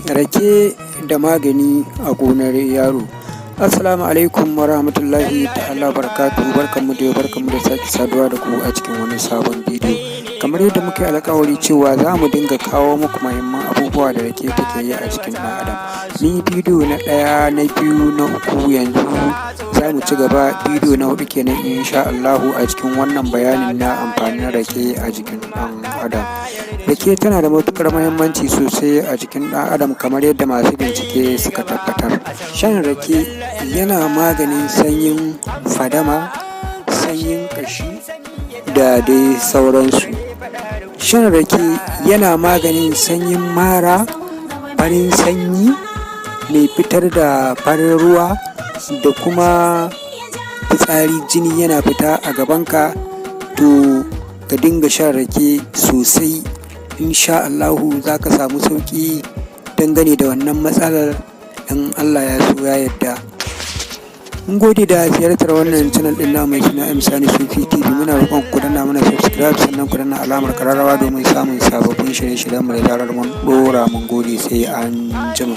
Rake da magani a gonar yaro. Assalamu alaikum wa rahmatullahi ta'ala barakatuhu. Barkanmu da sake saduwa da ku a cikin wani sabon bidiyo. Kamar yadda muke alƙawari cewa za mu dinga kawo muku muhimman abubuwa da rake take yi a cikin ɗan adam. Mun yi bidiyo na ɗaya, na biyu, na uku, yanzu za mu ci gaba bidiyo na huɗu kenan insha Allahu a cikin wannan bayanin na amfanin rake a jikin ɗan adam. Rake tana da matuƙar muhimmanci sosai a jikin ɗan adam kamar yadda masu bincike suka tabbatar. Shan rake yana maganin sanyin fadama, sanyin ƙashi da dai sauransu. Shan rake yana maganin sanyin mara, farin sanyi mai fitar da farin ruwa da kuma fitsari, jini yana fita a gabanka, to ka dinga shan rake sosai. Insha Allahu za ka samu sauƙi dangane da wannan matsalar in Allah ya so ya yarda. Mun gode da ziyartar wannan channel ɗin namu mai suna M Sani Sufi TV. Muna roƙon ku danna mana subscribe sannan ku danna alamar ƙararrawa domin samun sababbin shirye-shiryen mu da zarar mun ɗora. Mun gode, sai an jima.